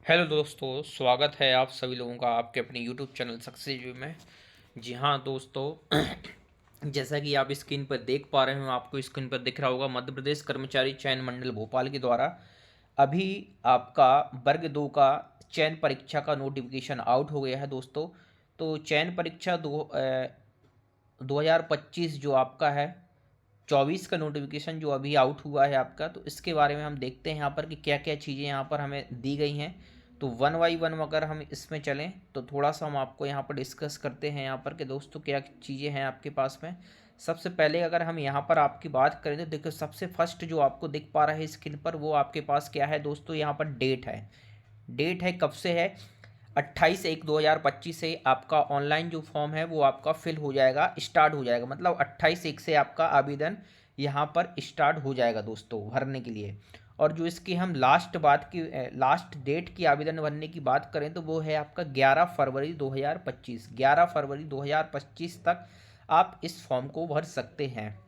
Hello दोस्तों, स्वागत है आप सभी लोगों का आपके अपने यूट्यूब चैनल सक्सेस व्यू में। जी हाँ दोस्तों, जैसा कि आप स्क्रीन पर देख पा रहे हो, आपको स्क्रीन पर दिख रहा होगा मध्य प्रदेश कर्मचारी चयन मंडल भोपाल के द्वारा अभी आपका वर्ग 2 का चयन परीक्षा का नोटिफिकेशन आउट हो गया है दोस्तों। तो चयन परीक्षा 2025 जो आपका है 24 का नोटिफिकेशन जो अभी आउट हुआ है आपका, तो इसके बारे में हम देखते हैं यहाँ पर कि क्या क्या चीज़ें यहाँ पर हमें दी गई हैं। तो वन बाई वन अगर हम इसमें चलें तो थोड़ा सा हम आपको यहाँ पर डिस्कस करते हैं यहाँ पर कि दोस्तों क्या चीज़ें हैं आपके पास में। सबसे पहले अगर हम यहाँ पर आपकी बात करें तो देखो, सबसे फर्स्ट जो आपको दिख पा रहा है स्क्रीन पर, वो आपके पास क्या है दोस्तों, यहाँ पर डेट है। डेट है कब से है, 28/1/2025 से आपका ऑनलाइन जो फॉर्म है वो आपका फिल हो जाएगा, स्टार्ट हो जाएगा। मतलब 28/1 से आपका आवेदन यहाँ पर स्टार्ट हो जाएगा दोस्तों भरने के लिए। और जो इसकी हम लास्ट डेट की आवेदन भरने की बात करें तो वो है आपका 11 फरवरी 2025। 11 फरवरी 2025 तक आप इस फॉर्म को भर सकते हैं।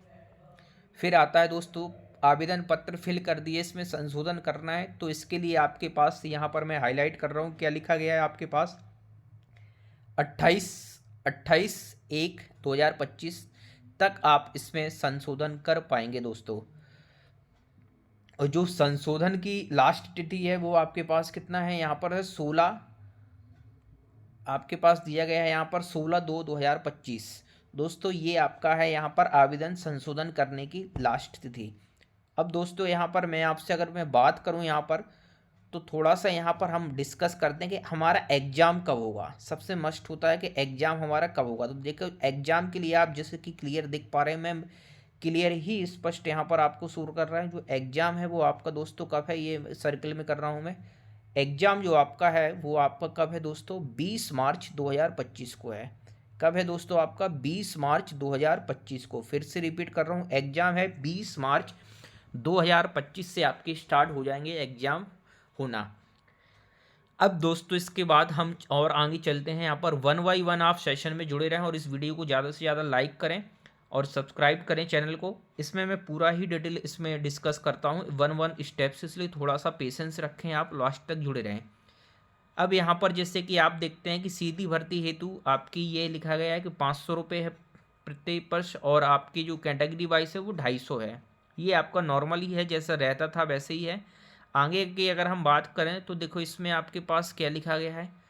फिर आता है दोस्तों, आवेदन पत्र फिल कर दिए, इसमें संशोधन करना है तो इसके लिए आपके पास यहाँ पर मैं हाईलाइट कर रहा हूँ क्या लिखा गया है आपके पास। 28/1/2025 तक आप इसमें संशोधन कर पाएंगे दोस्तों। और जो संशोधन की लास्ट तिथि है वो आपके पास कितना है, यहाँ पर है 16, आपके पास दिया गया है यहाँ पर 16/2/2025 दोस्तों। ये आपका है यहाँ पर आवेदन संशोधन करने की लास्ट तिथि। अब दोस्तों यहाँ पर मैं आपसे अगर मैं बात करूँ यहाँ पर, तो थोड़ा सा यहाँ पर हम डिस्कस करते हैं कि हमारा एग्ज़ाम कब होगा। सबसे मस्ट होता है कि एग्ज़ाम हमारा कब होगा। तो देखो, एग्ज़ाम के लिए आप जैसे कि क्लियर देख पा रहे हैं, मैं क्लियर ही स्पष्ट यहाँ पर आपको शुरू कर रहा है। जो एग्ज़ाम है वो आपका दोस्तों कब है, ये सर्कल में कर रहा हूँ मैं। एग्ज़ाम जो आपका है वो आपका कब है दोस्तों, 20 मार्च 2025 को है। कब है दोस्तों आपका, 20 मार्च 2025 को। फिर से रिपीट कर रहा हूँ, एग्ज़ाम है 20 मार्च 2025 से आपके स्टार्ट हो जाएंगे एग्ज़ाम होना। अब दोस्तों इसके बाद हम और आगे चलते हैं। यहाँ पर वन बाई वन आप सेशन में जुड़े रहें और इस वीडियो को ज़्यादा से ज़्यादा लाइक करें और सब्सक्राइब करें चैनल को। इसमें मैं पूरा ही डिटेल इसमें डिस्कस करता हूँ वन वन स्टेप्स, इसलिए थोड़ा सा पेशेंस रखें, आप लास्ट तक जुड़े रहें। अब यहाँ पर जैसे कि आप देखते हैं कि सीधी भर्ती हेतु आपकी ये लिखा गया है कि 500 रुपये है प्रत्येक वर्ष, और आपकी जो कैटेगरी वाइज है वो 250 है। ये आपका नॉर्मल ही है, जैसा रहता था वैसे ही है। आगे की अगर हम बात करें तो देखो, इसमें आपके पास क्या लिखा गया है।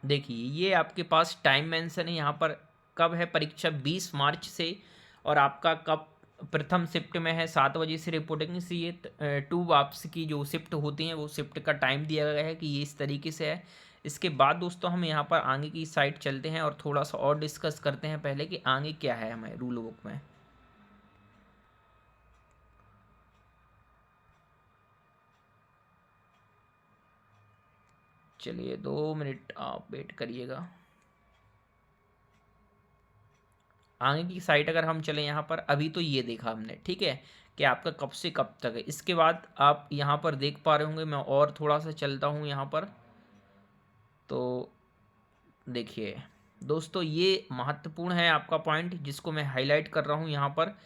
देखिए, ये आपके पास टाइम मेंशन है यहाँ पर, कब है परीक्षा, 20 मार्च से। और आपका कब, प्रथम शिफ्ट में है 7 बजे से रिपोर्टिंग से ये टू वापस की जो शिफ्ट होती हैं वो शिफ्ट का टाइम दिया गया है कि ये इस तरीके से है। इसके बाद दोस्तों हम यहाँ पर आगे की साइड चलते हैं और थोड़ा सा और डिस्कस करते हैं पहले कि आगे क्या है हमें रूल बुक में। चलिए 2 मिनट आप वेट करिएगा। आगे की साइट अगर हम चलें यहाँ पर, अभी तो ये देखा हमने, ठीक है, कि आपका कब से कब तक है। इसके बाद आप यहाँ पर देख पा रहे होंगे, मैं और थोड़ा सा चलता हूँ यहाँ पर। तो देखिए दोस्तों, ये महत्वपूर्ण है आपका पॉइंट जिसको मैं हाईलाइट कर रहा हूँ यहाँ पर।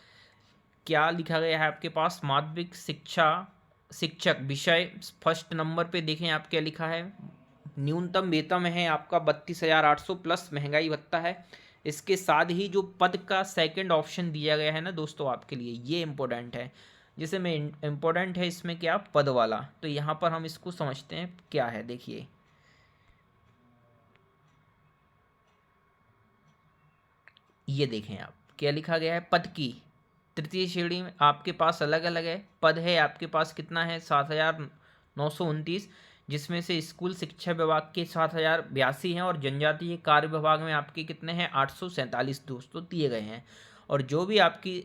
क्या लिखा गया है आपके पास, माध्यमिक शिक्षा शिक्षक विषय फर्स्ट नंबर पे देखें आप क्या लिखा है। न्यूनतम वेतन है आपका 32,800 प्लस महंगाई भत्ता है। इसके साथ ही जो पद का सेकंड ऑप्शन दिया गया है ना दोस्तों आपके लिए, ये इम्पोर्टेंट है। जैसे में इम्पोर्टेंट है इसमें क्या, पद वाला, तो यहाँ पर हम इसको समझते हैं क्या है। देखिए, ये देखें आप क्या लिखा गया है, पद की तृतीय श्रेणी में आपके पास अलग अलग है। पद है आपके पास कितना है, 7,929, जिसमें से स्कूल शिक्षा विभाग के 7,082 हैं और जनजातीय कार्य विभाग में आपके कितने हैं, 847 दोस्तों दिए गए हैं। और जो भी आपकी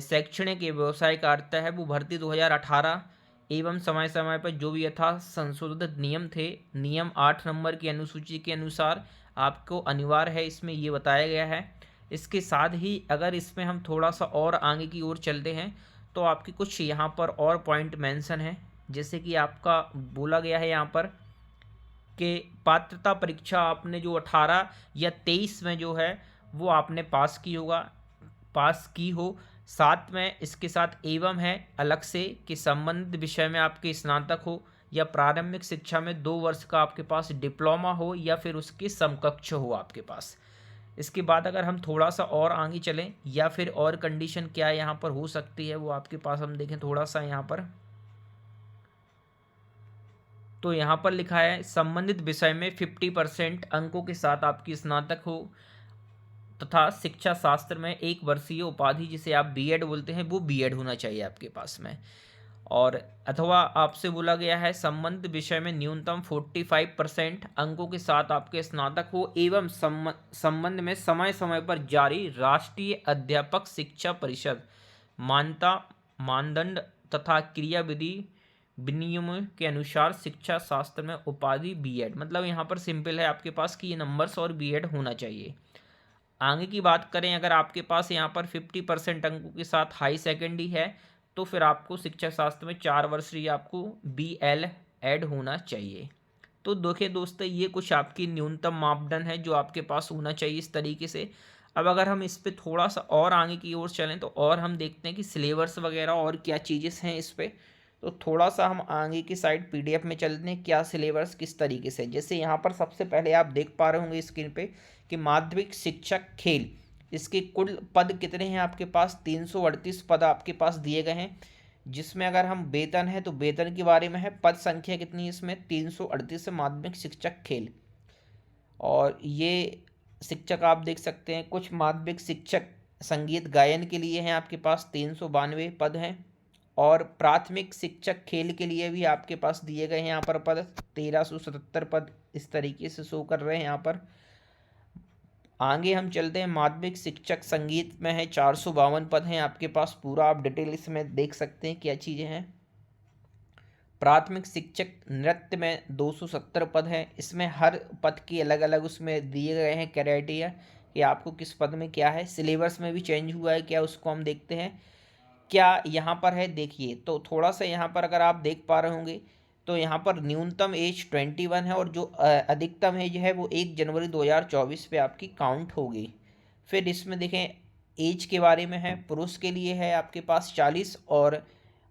शैक्षणिक व्यवसाय कार्यता है वो भर्ती 2018 एवं समय समय पर जो भी यथा संशोधित नियम थे, नियम 8 नंबर की अनुसूची के अनुसार आपको अनिवार्य है, इसमें ये बताया गया है। इसके साथ ही अगर इसमें हम थोड़ा सा और आगे की ओर चलते हैं तो आपकी कुछ यहाँ पर और पॉइंट मेंशन है। जैसे कि आपका बोला गया है यहाँ पर के पात्रता परीक्षा आपने जो 18 या 23 में जो है वो आपने पास की हो। साथ में इसके साथ एवं है अलग से कि संबंधित विषय में आपके स्नातक हो या प्रारंभिक शिक्षा में 2 वर्ष का आपके पास डिप्लोमा हो या फिर उसके समकक्ष हो आपके पास। इसके बाद अगर हम थोड़ा सा और आगे चलें या फिर और कंडीशन क्या यहाँ पर हो सकती है वो आपके पास हम देखें थोड़ा सा यहाँ पर, तो यहाँ पर लिखा है संबंधित विषय में 50% अंकों के साथ आपकी स्नातक हो तथा शिक्षा शास्त्र में 1 वर्षीय उपाधि जिसे आप बीएड बोलते हैं वो बीएड होना चाहिए आपके पास में। और अथवा आपसे बोला गया है संबंधित विषय में न्यूनतम 45% अंकों के साथ आपके स्नातक हो एवं संबंध में समय समय पर जारी राष्ट्रीय अध्यापक शिक्षा परिषद मान्यता मानदंड तथा क्रियाविधि विनियमों के अनुसार शिक्षा शास्त्र में उपाधि बीएड। मतलब यहाँ पर सिंपल है आपके पास कि ये नंबर्स और बीएड होना चाहिए। आगे की बात करें अगर आपके पास यहाँ पर 50% अंकों के साथ हाई सेकेंडरी है तो फिर आपको शिक्षा शास्त्र में 4 वर्ष ही आपको BL ऐड होना चाहिए। तो देखिए दोस्तों ये कुछ आपकी न्यूनतम मापदंड है जो आपके पास होना चाहिए इस तरीके से। अब अगर हम इस पर थोड़ा सा और आगे की ओर चलें तो और हम देखते हैं कि सिलेबस वगैरह और क्या चीज़ें हैं इस पर। तो थोड़ा सा हम आगे की साइड PDF में चलते हैं क्या सिलेबस किस तरीके से। जैसे यहाँ पर सबसे पहले आप देख पा रहे होंगे स्क्रीन पे कि माध्यमिक शिक्षक खेल, इसके कुल पद कितने हैं आपके पास 338 पद आपके पास दिए गए हैं। जिसमें अगर हम वेतन है तो वेतन के बारे में है, पद संख्या कितनी है इसमें 338 माध्यमिक शिक्षक खेल। और ये शिक्षक आप देख सकते हैं कुछ माध्यमिक शिक्षक संगीत गायन के लिए हैं आपके पास 392 पद हैं। और प्राथमिक शिक्षक खेल के लिए भी आपके पास दिए गए हैं यहाँ पर पद 1377 पद इस तरीके से शो कर रहे हैं यहाँ पर। आगे हम चलते हैं माध्यमिक शिक्षक संगीत में है 452 पद हैं आपके पास, पूरा आप डिटेल इसमें देख सकते हैं क्या चीज़ें हैं। प्राथमिक शिक्षक नृत्य में 270 पद हैं, इसमें हर पद की अलग अलग उसमें दिए गए हैं क्राइटेरिया कि आपको किस पद में क्या है। सिलेबस में भी चेंज हुआ है क्या उसको हम देखते हैं क्या यहाँ पर है। देखिए तो थोड़ा सा यहाँ पर अगर आप देख पा रहे होंगे तो यहाँ पर न्यूनतम एज 21 है और जो अधिकतम एज है वो 1 जनवरी 2024 पे आपकी काउंट होगी। फिर इसमें देखें एज के बारे में है, पुरुष के लिए है आपके पास 40 और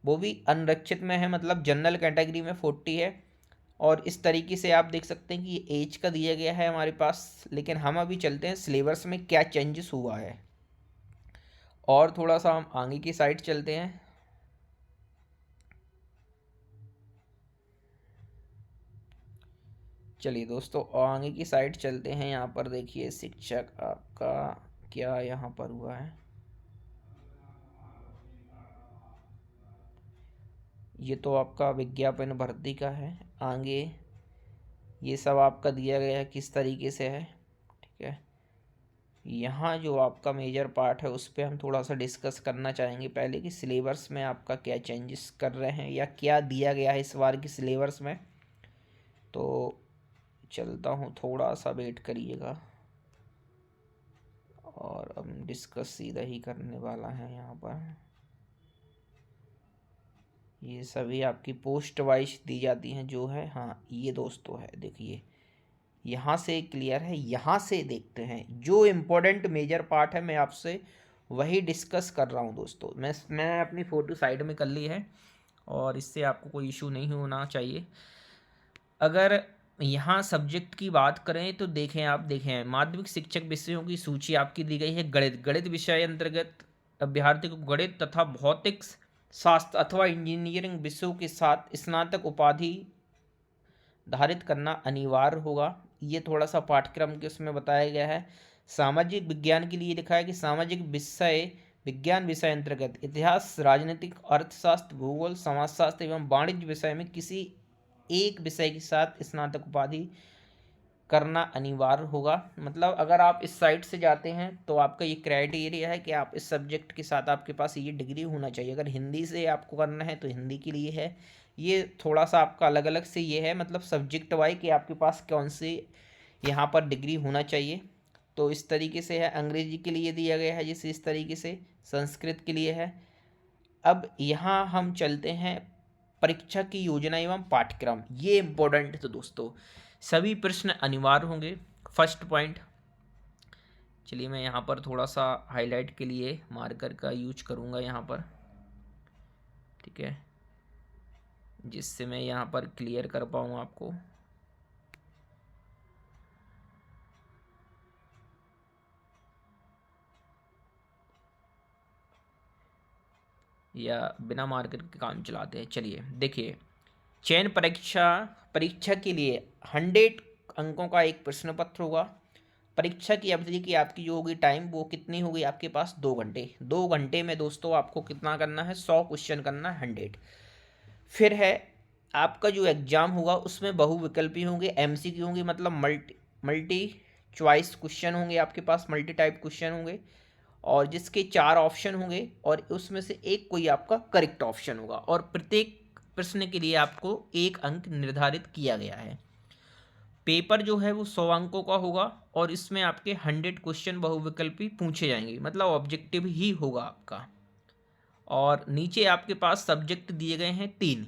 वो भी अनरक्षित में है, मतलब जनरल कैटेगरी में 40 है। और इस तरीके से आप देख सकते हैं कि ये एज का दिया गया है हमारे पास। लेकिन हम अभी चलते हैं सिलेबस में क्या चेंजेस हुआ है और थोड़ा सा हम आगे की साइड चलते हैं। चलिए दोस्तों आगे की साइड चलते हैं। यहाँ पर देखिए शिक्षक आपका क्या यहाँ पर हुआ है, ये तो आपका विज्ञापन भर्ती का है। आगे ये सब आपका दिया गया है किस तरीके से है, ठीक है। यहाँ जो आपका मेजर पार्ट है उस पर हम थोड़ा सा डिस्कस करना चाहेंगे पहले कि सिलेबस में आपका क्या चेंजेस कर रहे हैं या क्या दिया गया है इस बार की सिलेबस में। तो चलता हूँ, थोड़ा सा वेट करिएगा और हम डिस्कस सीधा ही करने वाला है। यहाँ पर ये सभी आपकी पोस्ट वाइज दी जाती हैं जो है। हाँ ये दोस्तों है, देखिए यहाँ से क्लियर है। यहाँ से देखते हैं जो इम्पोर्टेंट मेजर पार्ट है मैं आपसे वही डिस्कस कर रहा हूँ दोस्तों। मैं अपनी फ़ोटो साइड में कर ली है और इससे आपको कोई इशू नहीं होना चाहिए। अगर यहाँ सब्जेक्ट की बात करें तो देखें माध्यमिक शिक्षक विषयों की सूची आपकी दी गई है। गणित विषय अंतर्गत अभ्यर्थी को गणित तथा भौतिक शास्त्र अथवा इंजीनियरिंग विषयों के साथ स्नातक उपाधि धारित करना अनिवार्य होगा। ये थोड़ा सा पाठ्यक्रम के उसमें बताया गया है। सामाजिक विज्ञान के लिए लिखा है कि सामाजिक विज्ञान विषय अंतर्गत इतिहास, राजनीतिक, अर्थशास्त्र, भूगोल, समाजशास्त्र एवं वाणिज्य विषय में किसी एक विषय के साथ स्नातक उपाधि करना अनिवार्य होगा। मतलब अगर आप इस साइट से जाते हैं तो आपका ये क्राइटेरिया है कि आप इस सब्जेक्ट के साथ आपके पास ये डिग्री होना चाहिए। अगर हिंदी से आपको करना है तो हिंदी के लिए है। ये थोड़ा सा आपका अलग अलग से ये है, मतलब सब्जेक्ट वाइज कि आपके पास कौन से यहाँ पर डिग्री होना चाहिए। तो इस तरीके से है। अंग्रेजी के लिए दिया गया है जैसे इस तरीके से, संस्कृत के लिए है। अब यहाँ हम चलते हैं परीक्षा की योजना एवं पाठ्यक्रम, ये इम्पोर्टेंट है। तो दोस्तों सभी प्रश्न अनिवार्य होंगे। फर्स्ट पॉइंट, चलिए मैं यहाँ पर थोड़ा सा हाईलाइट के लिए मार्कर का यूज करूँगा यहाँ पर, ठीक है, जिससे मैं यहाँ पर क्लियर कर पाऊँ आपको। या बिना मार्कर के काम चलाते हैं। चलिए देखिए, चयन परीक्षा परीक्षा के लिए 100 अंकों का एक प्रश्न पत्र होगा। परीक्षा की अवधि की आपकी जो होगी टाइम, वो कितनी होगी आपके पास, 2 घंटे। 2 घंटे में दोस्तों आपको कितना करना है, 100 क्वेश्चन करना है, 100। फिर है आपका जो एग्ज़ाम होगा उसमें बहुविकल्पी होंगे, एमसीक्यू होंगे, मतलब मल्टी चॉइस क्वेश्चन होंगे आपके पास, मल्टी टाइप क्वेश्चन होंगे, और जिसके 4 ऑप्शन होंगे और उसमें से एक कोई आपका करेक्ट ऑप्शन होगा, और प्रत्येक प्रश्न के लिए आपको 1 अंक निर्धारित किया गया है। पेपर जो है वो 100 अंकों का होगा और इसमें आपके 100 क्वेश्चन बहुविकल्पी पूछे जाएंगे, मतलब ऑब्जेक्टिव ही होगा आपका। और नीचे आपके पास सब्जेक्ट दिए गए हैं 3,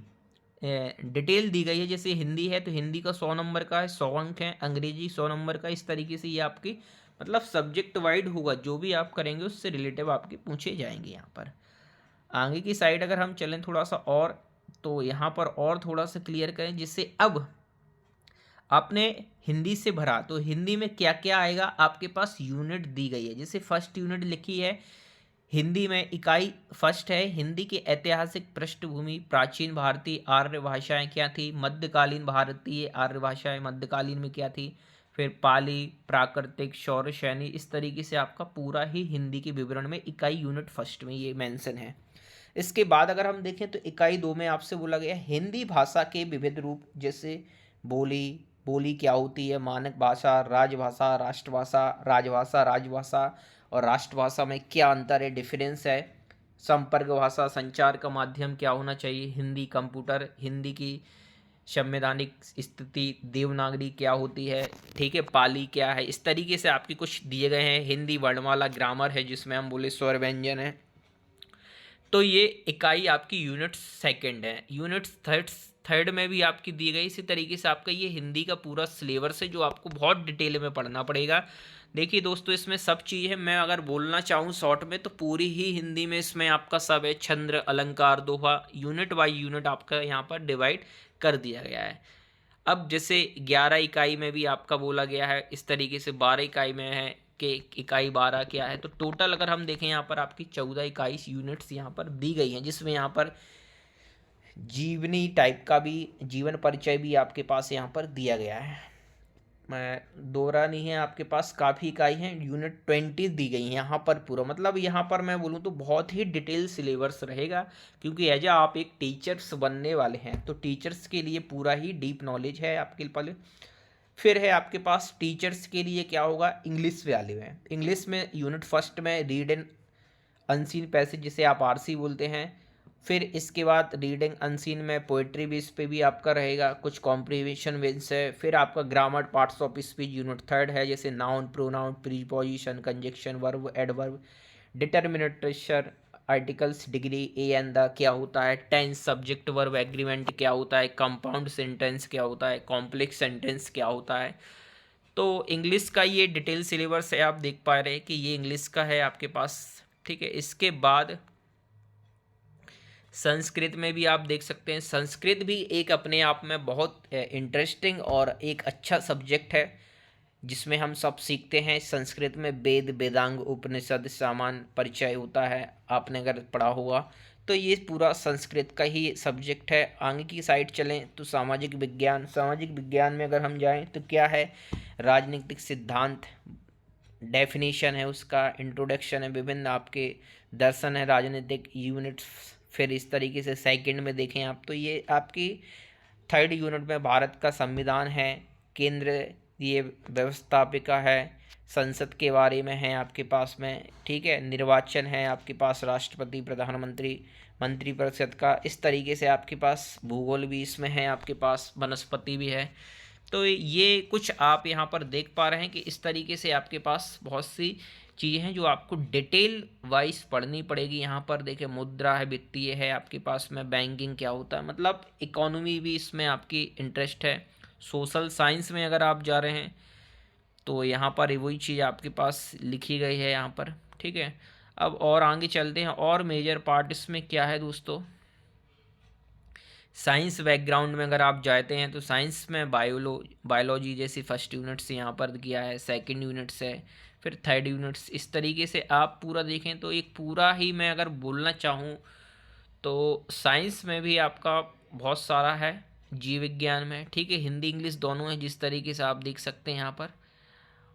डिटेल दी गई है। जैसे हिंदी है तो हिंदी का 100 नंबर का है, 100 अंक हैं। अंग्रेजी 100 नंबर का। इस तरीके से ये आपकी मतलब सब्जेक्ट वाइड होगा, जो भी आप करेंगे उससे रिलेटिव आपके पूछे जाएंगे। यहाँ पर आगे की साइड अगर हम चलें थोड़ा सा और, तो यहाँ पर और थोड़ा सा क्लियर करें, जिससे अब आपने हिंदी से भरा तो हिंदी में क्या क्या आएगा आपके पास यूनिट दी गई है। जैसे फर्स्ट यूनिट लिखी है हिंदी में, इकाई फर्स्ट है हिंदी की ऐतिहासिक पृष्ठभूमि, प्राचीन भारतीय आर्य भाषाएं क्या थी, मध्यकालीन भारतीय आर्य भाषाएं मध्यकालीन में क्या थी, फिर पाली, प्राकृतिक, सौर सैनी। इस तरीके से आपका पूरा ही हिंदी के विवरण में इकाई यूनिट फर्स्ट में ये मेंशन है। इसके बाद अगर हम देखें तो इकाई 2 में आपसे बोला गया हिंदी भाषा के विविध रूप, जैसे बोली, बोली क्या होती है, मानक भाषा, राजभाषा, राष्ट्रभाषा, राजभाषा, राजभाषा और राष्ट्रभाषा में क्या अंतर है, डिफरेंस है। संपर्क भाषा, संचार का माध्यम क्या होना चाहिए, हिंदी कंप्यूटर, हिंदी की संवैधानिक स्थिति देवनागरी क्या होती है, ठीक है, पाली क्या है। इस तरीके से आपके कुछ दिए गए हैं। हिंदी वर्णमाला, ग्रामर है जिसमें हम बोले स्वर व्यंजन है। तो ये इकाई आपकी यूनिट सेकंड है। यूनिट थर्ड में भी आपकी दी गई इसी तरीके से आपका ये हिंदी का पूरा सिलेबस है, जो आपको बहुत डिटेल में पढ़ना पड़ेगा। देखिए दोस्तों, इसमें सब चीज़ है। मैं अगर बोलना चाहूँ शॉर्ट में तो पूरी ही हिंदी में इसमें आपका सब है, छंद, अलंकार, दोहा, यूनिट बाय यूनिट आपका यहाँ पर डिवाइड कर दिया गया है। अब जैसे 11 इकाई में भी आपका बोला गया है, इस तरीके से 12 इकाई में है कि इकाई 12 क्या है। तो टोटल अगर हम देखें यहाँ पर आपकी 14 इकाई यूनिट्स यहाँ पर दी गई हैं, जिसमें यहाँ पर जीवनी टाइप का भी, जीवन परिचय भी आपके पास यहाँ पर दिया गया है। मैं दोहरा नहीं है, आपके पास काफ़ी इकाई हैं, यूनिट 20 दी गई हैं यहाँ पर पूरा। मतलब यहाँ पर मैं बोलूँ तो बहुत ही डिटेल सिलेबस रहेगा, क्योंकि एज आप एक टीचर्स बनने वाले हैं तो टीचर्स के लिए पूरा ही डीप नॉलेज है आपके पास। फिर है आपके पास टीचर्स के लिए क्या होगा, इंग्लिश वाले में। इंग्लिश में यूनिट फर्स्ट में रीड एंड अनसीन पैसेज, जिसे आप आरसी बोलते हैं। फिर इसके बाद रीडिंग अनसीन में पोइट्री भी इस पे भी आपका रहेगा, कुछ कॉम्प्रिहेंशन विंस है। फिर आपका grammar, parts of speech unit third है, जैसे noun, pronoun, preposition, conjunction, verb, adverb, determiner, articles, degree, A and the क्या होता है, टेंस, सब्जेक्ट, वर्ब, एग्रीमेंट क्या होता है, कंपाउंड सेंटेंस क्या होता है, कॉम्प्लेक्स सेंटेंस क्या होता है। तो इंग्लिश का ये डिटेल सिलेबस है, आप देख पा रहे हैं कि ये इंग्लिश का है आपके पास, ठीक है। इसके बाद संस्कृत में भी आप देख सकते हैं। संस्कृत भी एक अपने आप में बहुत इंटरेस्टिंग और एक अच्छा सब्जेक्ट है, जिसमें हम सब सीखते हैं। संस्कृत में वेद, वेदांग, उपनिषद, सामान्य परिचय होता है, आपने अगर पढ़ा हुआ तो ये पूरा संस्कृत का ही सब्जेक्ट है। आगे की साइड चलें तो सामाजिक विज्ञान। सामाजिक विज्ञान में अगर हम जाएं तो क्या है, राजनीतिक सिद्धांत, डेफिनेशन है उसका, इंट्रोडक्शन है, विभिन्न आपके दर्शन है, राजनीतिक यूनिट्स। फिर इस तरीके से सेकंड में देखें आप तो ये आपकी थर्ड यूनिट में भारत का संविधान है, केंद्र ये व्यवस्थापिका है, संसद के बारे में है आपके पास में, ठीक है, निर्वाचन है आपके पास, राष्ट्रपति, प्रधानमंत्री, मंत्रिपरिषद का। इस तरीके से आपके पास भूगोल भी इसमें है आपके पास, वनस्पति भी है। तो ये कुछ आप यहाँ पर देख पा रहे हैं कि इस तरीके से आपके पास बहुत सी चीज़ें हैं जो आपको डिटेल वाइज पढ़नी पड़ेगी। यहाँ पर देखिए मुद्रा है, वित्तीय है आपके पास में, बैंकिंग क्या होता है, मतलब इकोनॉमी भी इसमें आपकी इंटरेस्ट है, सोशल साइंस में अगर आप जा रहे हैं तो यहाँ पर वही चीज़ आपके पास लिखी गई है यहाँ पर, ठीक है। अब और आगे चलते हैं, और मेजर पार्ट इसमें क्या है दोस्तों। साइंस बैकग्राउंड में अगर आप जाते हैं तो साइंस में बायोलॉजी जैसी फर्स्ट यूनिट्स यहाँ पर किया है, सेकंड यूनिट्स है, फिर थर्ड यूनिट्स। इस तरीके से आप पूरा देखें तो एक पूरा ही मैं अगर बोलना चाहूँ तो साइंस में भी आपका बहुत सारा है, जीव विज्ञान में, ठीक है, हिंदी इंग्लिश दोनों है, जिस तरीके से आप देख सकते हैं यहाँ पर।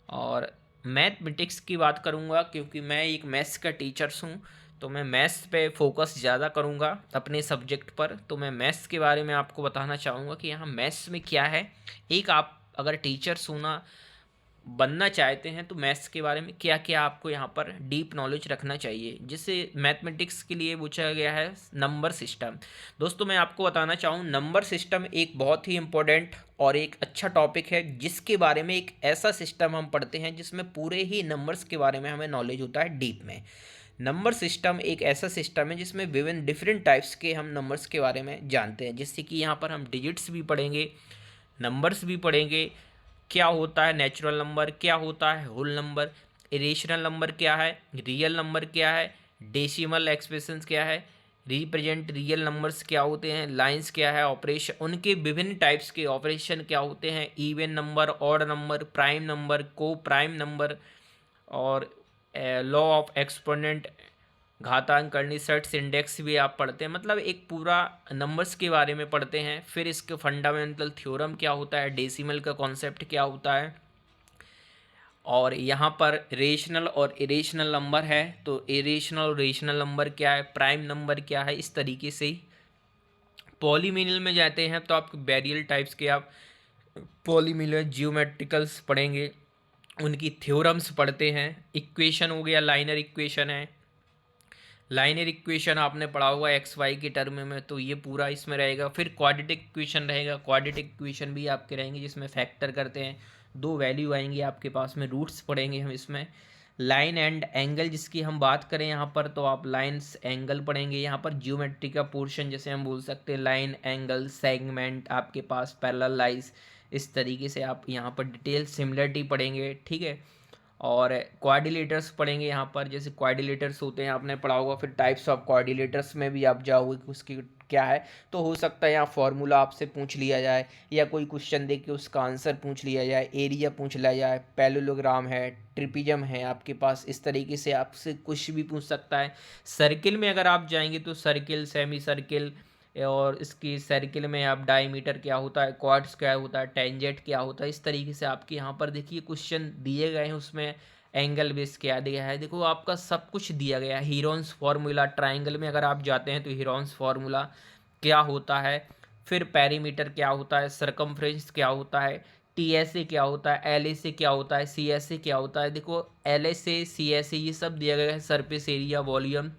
और मैथमेटिक्स की बात करूँगा क्योंकि मैं एक मैथ्स का टीचर्स हूँ, तो मैं मैथ्स पे फोकस ज़्यादा करूँगा अपने सब्जेक्ट पर। तो मैं मैथ्स के बारे में आपको बताना चाहूँगा कि यहाँ मैथ्स में क्या है। एक आप अगर टीचर्स होना बनना चाहते हैं तो मैथ्स के बारे में क्या क्या आपको यहाँ पर डीप नॉलेज रखना चाहिए, जिससे मैथमेटिक्स के लिए पूछा गया है नंबर सिस्टम। दोस्तों मैं आपको बताना चाहूँ, नंबर सिस्टम एक बहुत ही इम्पोर्टेंट और एक अच्छा टॉपिक है, जिसके बारे में एक ऐसा सिस्टम हम पढ़ते हैं जिसमें पूरे ही नंबर्स के बारे में हमें नॉलेज होता है डीप में। नंबर सिस्टम एक ऐसा सिस्टम है जिसमें विभिन्न डिफरेंट टाइप्स के हम नंबर्स के बारे में जानते हैं, जिससे कि यहाँ पर हम डिजिट्स भी पढ़ेंगे, नंबर्स भी पढ़ेंगे, क्या होता है नेचुरल नंबर, क्या होता है होल नंबर, इरेशनल नंबर क्या है, रियल नंबर क्या है, डेसिमल एक्सप्रेशंस क्या है, रिप्रेजेंट रियल नंबर्स क्या होते हैं, लाइंस क्या है, ऑपरेशन उनके विभिन्न टाइप्स के ऑपरेशन क्या होते हैं, even number, odd number, prime number, को प्राइम नंबर, और लॉ ऑफ एक्सपोनेंट, घातांक करनी, सेट्स इंडेक्स भी आप पढ़ते हैं। मतलब एक पूरा नंबर्स के बारे में पढ़ते हैं। फिर इसके फंडामेंटल थ्योरम क्या होता है, डेसिमल का कॉन्सेप्ट क्या होता है, और यहाँ पर रेशनल और इरेशनल नंबर है, तो इरेशनल और रेशनल नंबर क्या है, प्राइम नंबर क्या है, इस तरीके से ही। पॉलीमिनल में जाते हैं तो आप बैरियल टाइप्स के आप पॉलीमिनल जियोमेट्रिकल्स पढ़ेंगे, उनकी थ्योरम्स पढ़ते हैं। इक्वेशन हो गया, लाइनर इक्वेशन है, लाइनर इक्वेशन आपने पढ़ा हुआ एक्स वाई के टर्म में, तो ये पूरा इसमें रहेगा। फिर क्वाड्रेटिक इक्वेशन रहेगा, क्वाड्रेटिक इक्वेशन भी आपके रहेंगे जिसमें फैक्टर करते हैं, दो वैल्यू आएंगी आपके पास में, रूट्स पढ़ेंगे हम इसमें। लाइन एंड एंगल जिसकी हम बात करें यहाँ पर, तो आप लाइन्स एंगल पढ़ेंगे। यहाँ पर जियोमेट्री का पोर्शन जैसे हम बोल सकते हैं लाइन, एंगल, सेगमेंट, आपके पास पैरेलल लाइंस, इस तरीके से आप यहाँ पर डिटेल सिमिलरिटी पढ़ेंगे, ठीक है। और क्वाड्रिलेटर्स पढ़ेंगे यहाँ पर, जैसे क्वाड्रिलेटर्स होते हैं आपने पढ़ा होगा। फिर टाइप्स ऑफ क्वाड्रिलेटर्स में भी आप जाओगे कि उसकी क्या है, तो हो सकता है यहाँ फॉर्मूला आपसे पूछ लिया जाए, या कोई क्वेश्चन दे के उसका आंसर पूछ लिया जाए, एरिया पूछ लिया जाए, पैरेललोग्राम है, ट्रिपिजम है आपके पास, इस तरीके से आपसे कुछ भी पूछ सकता है। सर्किल में अगर आप जाएंगे तो सर्किल, सेमी सर्किल, और इसकी सर्किल में आप डायमीटर क्या होता है, क्वाड्स क्या होता है, टेंजेंट क्या होता है, इस तरीके से आपके यहाँ पर देखिए क्वेश्चन दिए गए हैं। उसमें एंगल बेस क्या दिया है, देखो आपका सब कुछ दिया गया है। हीरोन्स फार्मूला, ट्राइंगल में अगर आप जाते हैं तो हीरोन्स फार्मूला क्या होता है, फिर पेरीमीटर क्या होता है, सरकमफ्रेंस क्या होता है, टीएसए क्या होता है, एलएसए क्या होता है, सीएसए क्या होता है। देखो एलएसए, सीएसए ये सब दिया गया है, सरफेस एरिया, वॉल्यूम।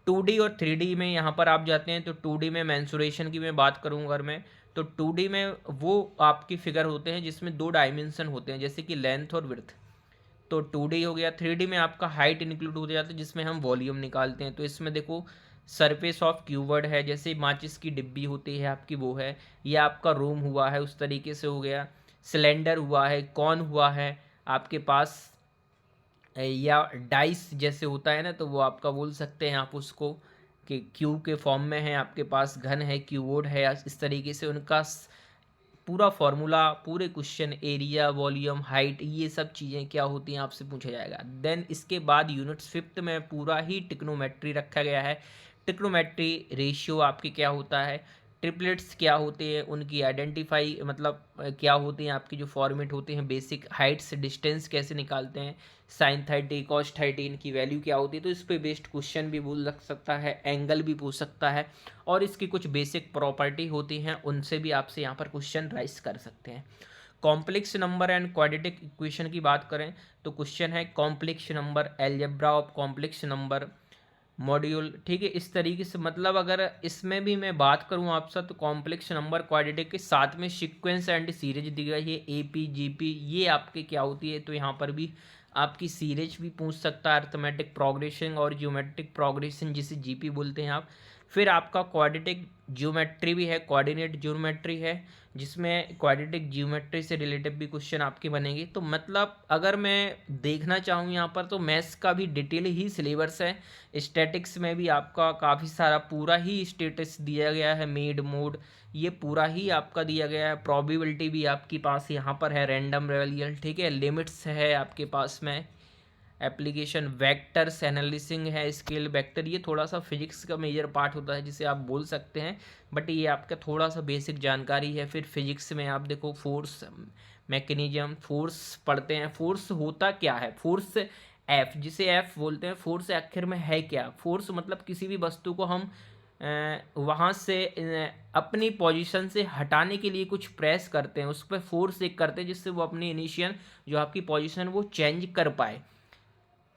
2D और 3D में यहाँ पर आप जाते हैं तो 2D में मेंसुरेशन की मैं बात करूँ अगर मैं, तो 2D में वो आपकी फिगर होते हैं जिसमें दो डायमेंशन होते हैं, जैसे कि लेंथ और विड्थ, तो 2D हो गया। 3D में आपका हाइट इंक्लूड हो जाता है जिसमें हम वॉल्यूम निकालते हैं। तो इसमें देखो सरफेस ऑफ क्यूबर्ड है, जैसे माचिस की डिब्बी होती है आपकी, वो है, या आपका रूम हुआ है, उस तरीके से हो गया। सिलेंडर हुआ है, कॉन हुआ है आपके पास, या डाइस जैसे होता है ना, तो वो आपका बोल सकते हैं आप उसको कि क्यूब के फॉर्म में है आपके पास, घन है, क्यूबोर्ड है, इस तरीके से उनका पूरा फॉर्मूला, पूरे क्वेश्चन, एरिया, वॉल्यूम, हाइट, ये सब चीज़ें क्या होती हैं आपसे पूछा जाएगा। देन इसके बाद यूनिट्स 5th में पूरा ही टिक्नोमेट्री रखा गया है। टिक्नोमेट्री रेशियो आपके क्या होता है, ट्रिपलेट्स क्या होते हैं, उनकी आइडेंटिफाई मतलब क्या होती हैं आपकी जो फॉर्मेट होते हैं, बेसिक हाइट्स, डिस्टेंस कैसे निकालते हैं, साइन 30, कॉस 30 इनकी वैल्यू क्या होती है, तो इस पे बेस्ड क्वेश्चन भी बोल लग सकता है, एंगल भी पूछ सकता है, और इसकी कुछ बेसिक प्रॉपर्टी होती हैं, उनसे भी आपसे यहाँ पर क्वेश्चन राइज कर सकते हैं। Complex number and quadratic equation की बात करें तो क्वेश्चन है complex number, algebra of complex number, module, ठीक है, इस तरीके से। मतलब अगर इसमें भी मैं बात करूं आपसे तो कॉम्प्लेक्स नंबर, क्वाड्रेटिक के साथ में सीक्वेंस एंड सीरीज दी गई है, एपी जीपी, ये आपके क्या होती है, तो यहाँ पर भी आपकी सीरीज भी पूछ सकता है, अर्थमेटिक प्रोग्रेशन और ज्योमेट्रिक प्रोग्रेशन जिसे जीपी बोलते हैं आप। फिर आपका क्वाड्रेटिक ज्योमेट्री भी है, कोऑर्डिनेट ज्योमेट्री है, जिसमें क्वाड्रेटिक ज्योमेट्री से रिलेटेड भी क्वेश्चन आपके बनेंगे। तो मतलब अगर मैं देखना चाहूँ यहाँ पर तो मैथ्स का भी डिटेल ही सिलेबस है। स्टैटिक्स में भी आपका काफ़ी सारा पूरा ही स्टेटस दिया गया है, मेड मोड ये पूरा ही आपका दिया गया है। प्रोबेबिलिटी भी आपके पास यहाँ पर है, रैंडम वेरिएबल, ठीक है, लिमिट्स है आपके पास में, एप्लीकेशन वेक्टर्स एनालिसिंग है, स्केल वेक्टर, ये थोड़ा सा फिजिक्स का मेजर पार्ट होता है जिसे आप बोल सकते हैं, बट ये आपका थोड़ा सा बेसिक जानकारी है। फिर फिजिक्स में आप देखो फोर्स मैकेनिज्म, फोर्स पढ़ते हैं। फोर्स होता क्या है, फोर्स एफ, जिसे एफ बोलते हैं, फोर्स आखिर में है क्या। फोर्स मतलब किसी भी वस्तु को हम वहाँ से अपनी पोजीशन से हटाने के लिए कुछ प्रेस करते हैं, उस पर फोर्स एक करते हैं जिससे वो अपनी इनिशियल जो आपकी पोजीशन वो चेंज कर पाए।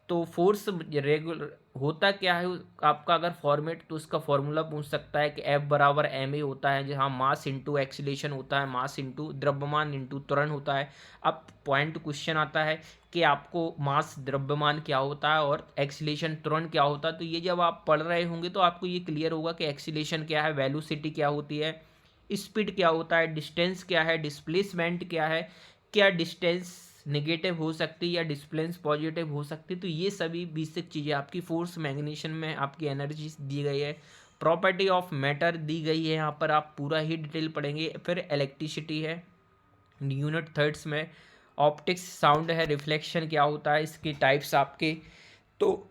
तो फोर्स रेगुलर होता क्या है आपका, अगर फॉर्मेट तो उसका फॉर्मूला पूछ सकता है कि F बराबर ma होता है, जहाँ मास इंटू एक्सीलरेशन होता है, मास इंटू द्रव्यमान इंटू त्वरण होता है। अब पॉइंट क्वेश्चन आता है कि आपको मास द्रव्यमान क्या होता है और एक्सीलरेशन त्वरण क्या होता है। तो ये जब आप पढ़ रहे होंगे तो आपको ये क्लियर होगा कि एक्सीलरेशन क्या है, वेलोसिटी क्या होती है, स्पीड क्या होता है, डिस्टेंस क्या है, डिस्प्लेसमेंट क्या है, क्या डिस्टेंस नेगेटिव हो सकती है या डिस्प्लेस पॉजिटिव हो सकती है। तो ये सभी बेसिक चीज़ें आपकी फोर्स मैग्नीशियन में आपकी एनर्जी दी गई है, प्रॉपर्टी ऑफ मैटर दी गई है, यहाँ पर आप पूरा ही डिटेल पढ़ेंगे। फिर इलेक्ट्रिसिटी है यूनिट थर्ड्स में, ऑप्टिक्स साउंड है, रिफ्लेक्शन क्या होता है, इसके टाइप्स आपके। तो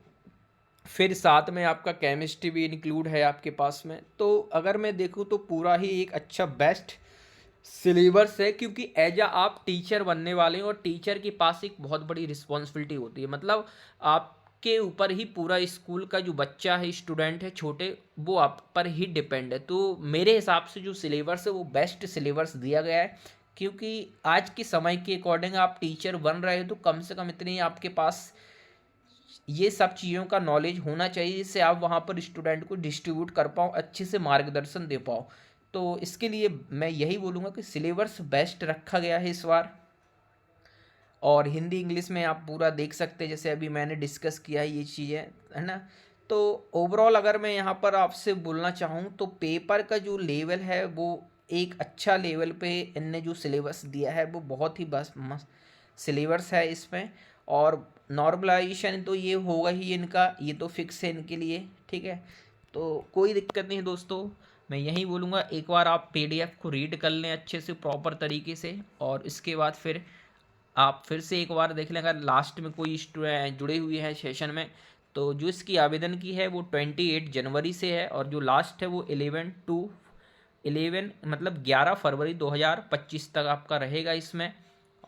फिर साथ में आपका केमिस्ट्री भी इंक्लूड है आपके पास में। तो अगर मैं देखूँ तो पूरा ही एक अच्छा बेस्ट सिलेबस है, क्योंकि एज आप टीचर बनने वाले हैं और टीचर के पास एक बहुत बड़ी रिस्पॉन्सिबिलिटी होती है। मतलब आपके ऊपर ही पूरा स्कूल का जो बच्चा है, स्टूडेंट है छोटे, वो आप पर ही डिपेंड है। तो मेरे हिसाब से जो सिलेबस है वो बेस्ट सिलेबस दिया गया है, क्योंकि आज के समय के अकॉर्डिंग आप टीचर बन रहे हो तो कम से कम इतनी आपके पास ये सब चीज़ों का नॉलेज होना चाहिए जिससे आप वहाँ पर स्टूडेंट को डिस्ट्रीब्यूट कर पाओ, अच्छे से मार्गदर्शन दे पाओ। तो इसके लिए मैं यही बोलूँगा कि सिलेबस बेस्ट रखा गया है इस बार। और हिंदी इंग्लिश में आप पूरा देख सकते हैं, जैसे अभी मैंने डिस्कस किया है ये चीज़ें, है ना। तो ओवरऑल अगर मैं यहाँ पर आपसे बोलना चाहूँ तो पेपर का जो लेवल है वो एक अच्छा लेवल पे इनने जो सिलेबस दिया है वो बहुत ही बस मस्त सिलेबस है इसमें। और नॉर्मलाइजेशन तो ये होगा ही इनका, ये तो फिक्स है इनके लिए, ठीक है। तो कोई दिक्कत नहीं है दोस्तों, मैं यही बोलूँगा एक बार आप PDF को रीड कर लें अच्छे से प्रॉपर तरीके से, और इसके बाद फिर आप फिर से एक बार देख लें। अगर लास्ट में कोई जुड़े हुए हैं सेशन में, तो जो इसकी आवेदन की है वो 28 जनवरी से है, और जो लास्ट है वो 11 मतलब 11 फरवरी 2025 तक आपका रहेगा इसमें।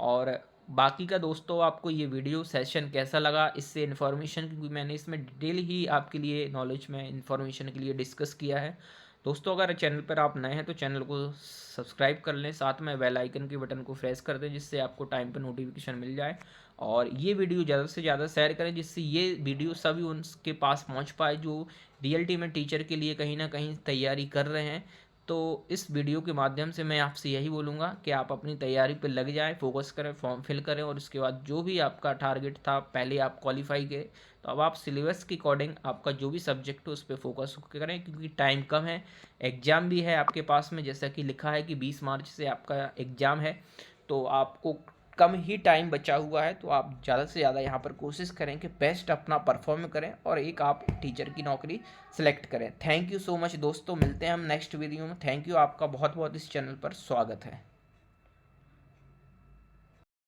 और बाकी का दोस्तों आपको ये वीडियो सेशन कैसा लगा, इससे इन्फॉर्मेशन, क्योंकि मैंने इसमें डिटेल ही आपके लिए नॉलेज में इन्फॉर्मेशन के लिए डिस्कस किया है। दोस्तों अगर चैनल पर आप नए हैं तो चैनल को सब्सक्राइब कर लें, साथ में बेल आइकन के बटन को प्रेस कर दें जिससे आपको टाइम पर नोटिफिकेशन मिल जाए। और ये वीडियो ज़्यादा से ज़्यादा शेयर करें जिससे ये वीडियो सभी उनके पास पहुंच पाए जो रियलिटी में टीचर के लिए कहीं ना कहीं तैयारी कर रहे हैं। तो इस वीडियो के माध्यम से मैं आपसे यही बोलूँगा कि आप अपनी तैयारी पर लग जाएं, फोकस करें, फॉर्म फिल करें, और उसके बाद जो भी आपका टारगेट था पहले आप क्वालिफाई किए, तो अब आप सिलेबस के अकॉर्डिंग आपका जो भी सब्जेक्ट हो उस पर फोकस करें, क्योंकि टाइम कम है, एग्ज़ाम भी है आपके पास में, जैसा कि लिखा है कि 20 मार्च से आपका एग्ज़ाम है। तो आपको कम ही टाइम बचा हुआ है, तो आप ज़्यादा से ज़्यादा यहाँ पर कोशिश करें कि बेस्ट अपना परफॉर्म करें और एक आप टीचर की नौकरी सेलेक्ट करें। थैंक यू सो मच दोस्तों, मिलते हैं हम नेक्स्ट वीडियो में। थैंक यू, आपका बहुत बहुत इस चैनल पर स्वागत है।